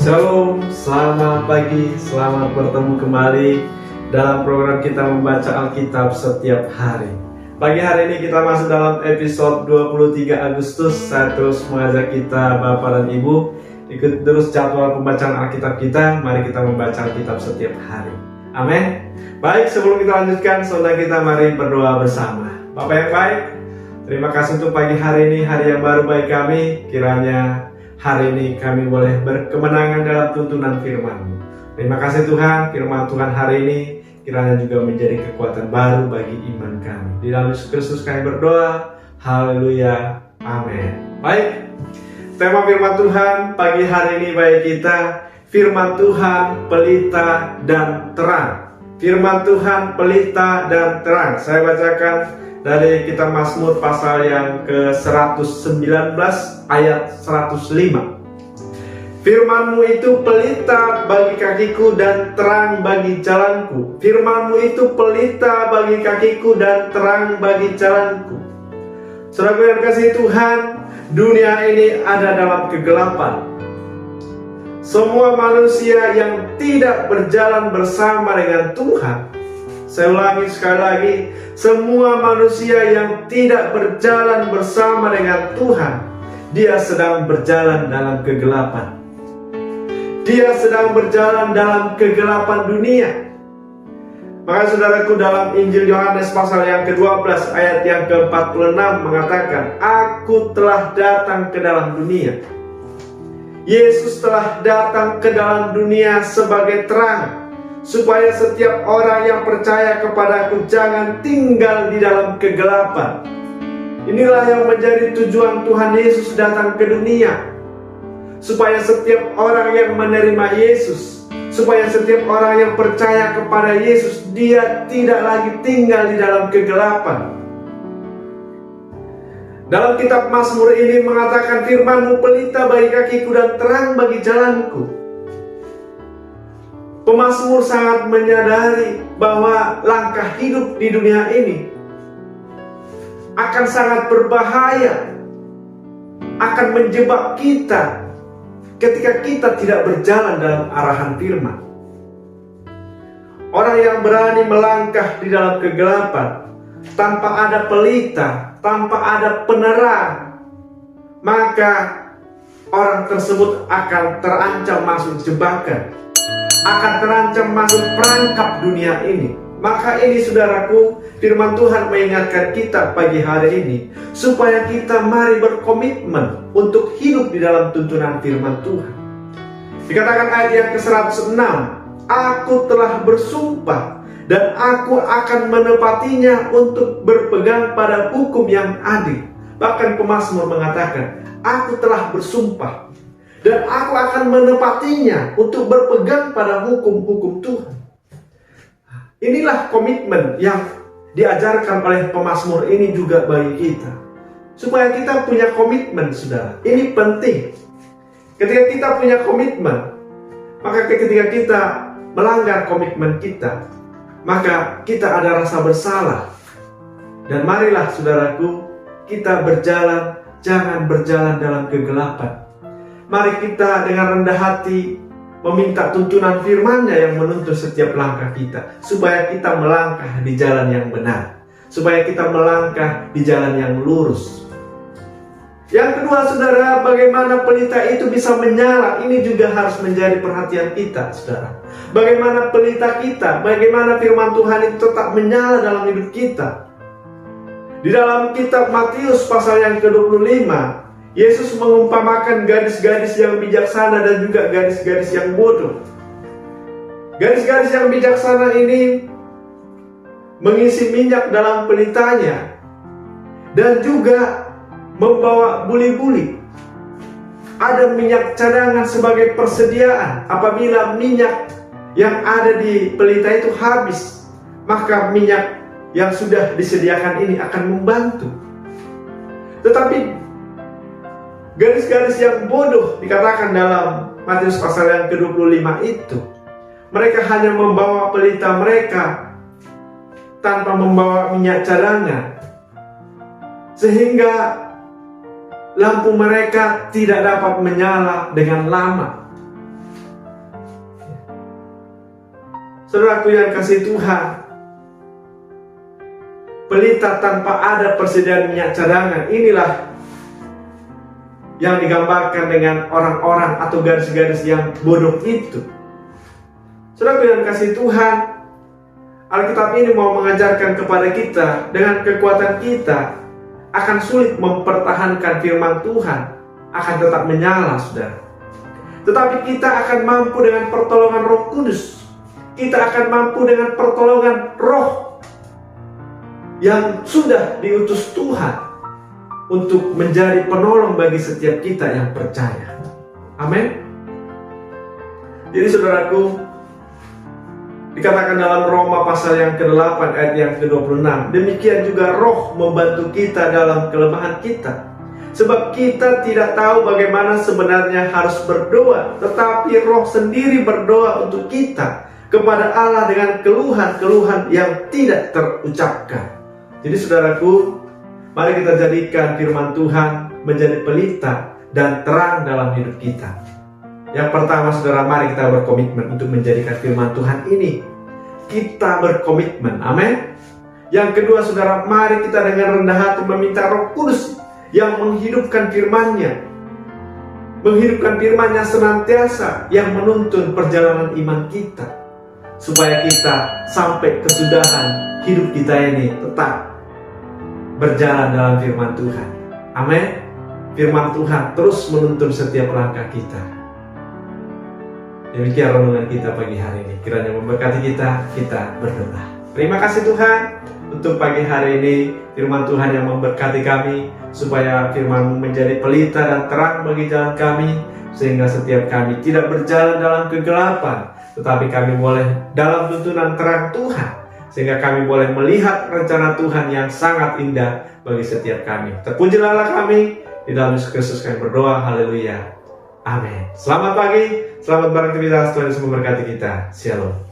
Shalom, selamat pagi, selamat bertemu kembali dalam program kita membaca Alkitab setiap hari. Pagi hari ini kita masuk dalam episode 23 Agustus. Saya terus mengajak kita Bapak dan Ibu ikut terus jadwal pembacaan Alkitab kita. Mari kita membaca Alkitab setiap hari. Amin. Baik, sebelum kita lanjutkan, saudara kita mari berdoa bersama. Bapak yang baik, terima kasih untuk pagi hari ini, hari yang baru bagi kami. Kiranya hari ini kami boleh berkemenangan dalam tuntunan firman-Mu. Terima kasih Tuhan, firman Tuhan hari ini kiranya juga menjadi kekuatan baru bagi iman kami. Di dalam Yesus Kristus kami berdoa. Haleluya. Amin. Baik, tema firman Tuhan pagi hari ini bagi kita, firman Tuhan pelita dan terang. Firman Tuhan pelita dan terang. Saya bacakan dari kitab Mazmur pasal yang ke-119 ayat 105. Firman-Mu itu pelita bagi kakiku dan terang bagi jalanku. Firman-Mu itu pelita bagi kakiku dan terang bagi jalanku. Saudaraku yang kasih Tuhan, dunia ini ada dalam kegelapan. Semua manusia yang tidak berjalan bersama dengan Tuhan, saya ulangi sekali lagi, semua manusia yang tidak berjalan bersama dengan Tuhan, dia sedang berjalan dalam kegelapan. Dia sedang berjalan dalam kegelapan dunia. Maka saudaraku, dalam Injil Yohanes pasal yang ke-12 ayat yang ke-46 mengatakan, Aku telah datang ke dalam dunia. Yesus telah datang ke dalam dunia sebagai terang, supaya setiap orang yang percaya kepadaku jangan tinggal di dalam kegelapan. Inilah yang menjadi tujuan Tuhan Yesus datang ke dunia, supaya setiap orang yang menerima Yesus, supaya setiap orang yang percaya kepada Yesus, dia tidak lagi tinggal di dalam kegelapan. Dalam kitab Mazmur ini mengatakan, firman-Mu pelita bagi kakiku dan terang bagi jalanku. Pemazmur sangat menyadari bahwa langkah hidup di dunia ini akan sangat berbahaya, akan menjebak kita ketika kita tidak berjalan dalam arahan firman. Orang yang berani melangkah di dalam kegelapan tanpa ada pelita, tanpa ada penerang, maka orang tersebut akan terancam masuk jebakan, akan terancam masuk perangkap dunia ini. Maka ini saudaraku, firman Tuhan mengingatkan kita pagi hari ini, supaya kita mari berkomitmen untuk hidup di dalam tuntunan firman Tuhan. Dikatakan ayat yang ke-106, Aku telah bersumpah dan aku akan menepatinya untuk berpegang pada hukum yang adil. Bahkan pemazmur mengatakan, Aku telah bersumpah dan aku akan menepatinya untuk berpegang pada hukum-hukum Tuhan. Inilah komitmen yang diajarkan oleh pemazmur ini juga bagi kita, supaya kita punya komitmen, saudara. Ini penting. Ketika kita punya komitmen, maka ketika kita melanggar komitmen kita, maka kita ada rasa bersalah. Dan marilah saudaraku, kita berjalan, jangan berjalan dalam kegelapan. Mari kita dengan rendah hati meminta tuntunan firman-Nya yang menuntun setiap langkah kita, supaya kita melangkah di jalan yang benar, supaya kita melangkah di jalan yang lurus. Yang kedua, saudara, bagaimana pelita itu bisa menyala, ini juga harus menjadi perhatian kita, saudara. Bagaimana pelita kita, bagaimana firman Tuhan itu tetap menyala dalam hidup kita. Di dalam kitab Matius pasal yang ke-25, Yesus mengumpamakan gadis-gadis yang bijaksana dan juga gadis-gadis yang bodoh. Gadis-gadis yang bijaksana ini mengisi minyak dalam pelitanya dan juga membawa buli-buli. Ada minyak cadangan sebagai persediaan. Apabila minyak yang ada di pelita itu habis, maka minyak yang sudah disediakan ini akan membantu. Tetapi gadis-gadis yang bodoh, dikatakan dalam Matius pasal yang ke-25 itu, mereka hanya membawa pelita mereka tanpa membawa minyak cadangan, sehingga lampu mereka tidak dapat menyala dengan lama. Saudaraku yang kasih Tuhan, pelita tanpa ada persediaan minyak cadangan, inilah yang digambarkan dengan orang-orang atau gadis-gadis yang bodoh itu. Saudaraku yang kasih Tuhan, Alkitab ini mau mengajarkan kepada kita, dengan kekuatan kita akan sulit mempertahankan firman Tuhan, akan tetap menyala, saudara. Tetapi kita akan mampu dengan pertolongan Roh Kudus. Kita akan mampu dengan pertolongan Roh yang sudah diutus Tuhan untuk menjadi penolong bagi setiap kita yang percaya. Amin. Jadi saudaraku, dikatakan dalam Roma pasal yang ke-8 ayat yang ke-26, demikian juga Roh membantu kita dalam kelemahan kita. Sebab kita tidak tahu bagaimana sebenarnya harus berdoa, tetapi Roh sendiri berdoa untuk kita kepada Allah dengan keluhan-keluhan yang tidak terucapkan. Jadi saudaraku, mari kita jadikan firman Tuhan menjadi pelita dan terang dalam hidup kita. Yang pertama, saudara, mari kita berkomitmen untuk menjadikan firman Tuhan ini. Kita berkomitmen, amin. Yang kedua, saudara, mari kita dengan rendah hati meminta Roh Kudus yang menghidupkan firman-Nya. Menghidupkan firman-Nya senantiasa, yang menuntun perjalanan iman kita, supaya kita sampai kesudahan hidup kita ini tetap berjalan dalam firman Tuhan. Amin. Firman Tuhan terus menuntun setiap langkah kita. Demikian renungan kita pagi hari ini. Kiranya memberkati kita berdoa. Terima kasih Tuhan untuk pagi hari ini. Firman Tuhan yang memberkati kami, supaya firman menjadi pelita dan terang bagi jalan kami, sehingga setiap kami tidak berjalan dalam kegelapan, tetapi kami boleh dalam tuntunan terang Tuhan, sehingga kami boleh melihat rencana Tuhan yang sangat indah bagi setiap kami. Terpujilah Allah kami, di dalam Yesus Kristus kami berdoa, haleluya, amin. Selamat pagi, selamat beraktivitas, Tuhan Yesus memberkati kita. Shalom.